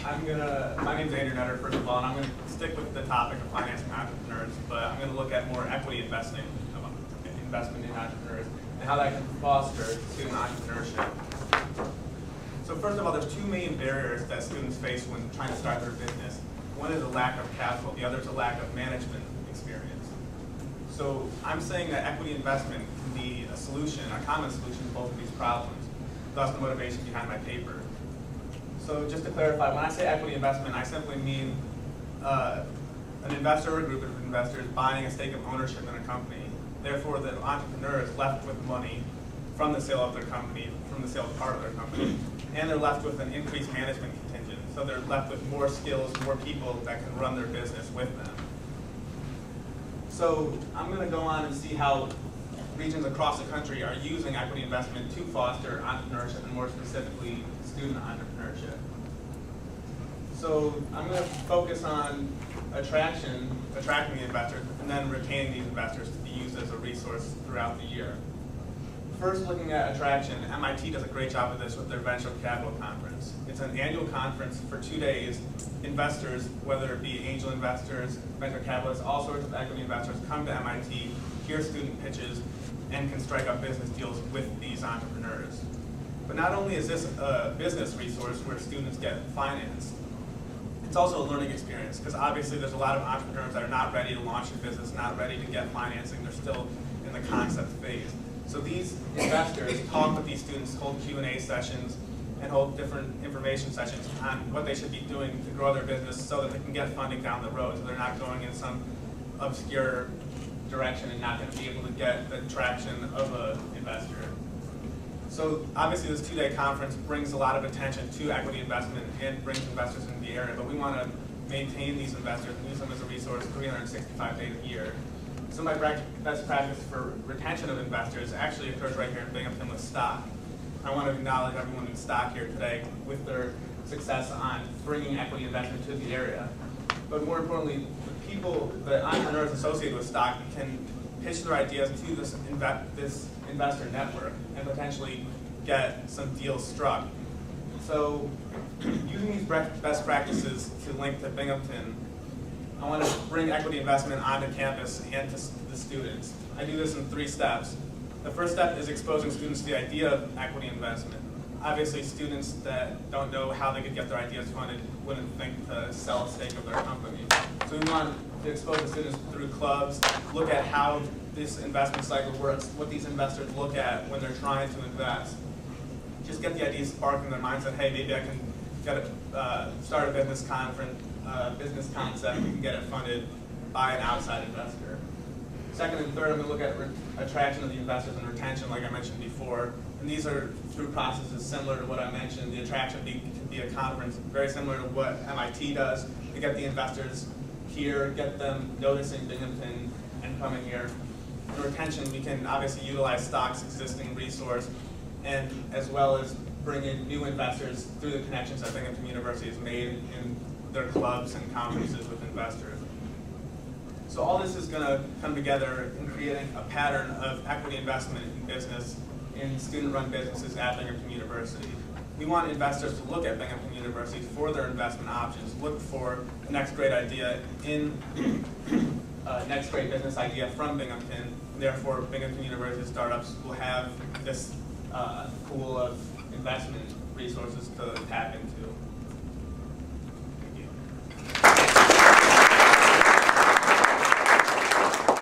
My name's Andrew Nutter, first of all, and I'm gonna stick with the topic of financing entrepreneurs, but I'm gonna look at more equity investment in entrepreneurs and how that can foster student entrepreneurship. So first of all, there's two main barriers that students face when trying to start their business. One is a lack of capital, the other is a lack of management experience. So I'm saying that equity investment can be a solution, a common solution to both of these problems. Thus the motivation behind my paper. So just to clarify, when I say equity investment, I simply mean an investor or a group of investors buying a stake of ownership in a company. Therefore, the entrepreneur is left with money from the sale of their company, from the sale of part of their company, and they're left with an increased management contingent. So they're left with more skills, more people that can run their business with them. So I'm going to go on and see how regions across the country are using equity investment to foster entrepreneurship, and more specifically, student entrepreneurship. So I'm going to focus on attracting the investors, and then retaining these investors to be used as a resource throughout the year. First, looking at attraction, MIT does a great job of this with their Venture Capital Conference. It's an annual conference for 2 days. Investors, whether it be angel investors, venture capitalists, all sorts of equity investors, come to MIT, hear student pitches, and can strike up business deals with these entrepreneurs. But not only is this a business resource where students get financed, it's also a learning experience, because obviously there's a lot of entrepreneurs that are not ready to launch a business, not ready to get financing, they're still in the concept phase. So these investors talk with these students, hold Q&A sessions, and hold different information sessions on what they should be doing to grow their business so that they can get funding down the road, so they're not going in some obscure direction and not going to be able to get the traction of an investor. So obviously this 2-day conference brings a lot of attention to equity investment and brings investors into the area, but we want to maintain these investors and use them as a resource 365 days a year. So my best practice for retention of investors actually occurs right here in Binghamton with stock. I want to acknowledge everyone in stock here today with their success on bringing equity investment to the area. But more importantly, the entrepreneurs associated with stock can pitch their ideas to this investor network and potentially get some deals struck. So using these best practices to link to Binghamton, I want to bring equity investment onto campus and to the students. I do this in 3 steps. The first step is exposing students to the idea of equity investment. Obviously, students that don't know how they could get their ideas funded wouldn't think to sell a stake of their company. So we want to expose the students through clubs, look at how this investment cycle works, what these investors look at when they're trying to invest. Just get the ideas sparked in their minds that, hey, maybe I can start a business concept, we can get it funded by an outside investor. Second and third, I'm going to look at attraction of the investors and retention, like I mentioned before. And these are through processes similar to what I mentioned. The attraction can be a conference, very similar to what MIT does, to get the investors here, get them noticing Binghamton and coming here. The retention, we can obviously utilize stock's existing resource, and as well as bring in new investors through the connections that Binghamton University has made in their clubs and conferences with investors. So all this is going to come together in creating a pattern of equity investment in business, in student-run businesses at Binghamton University. We want investors to look at Binghamton University for their investment options, look for the next great idea next great business idea from Binghamton. And therefore, Binghamton University startups will have this pool of investment resources to tap into.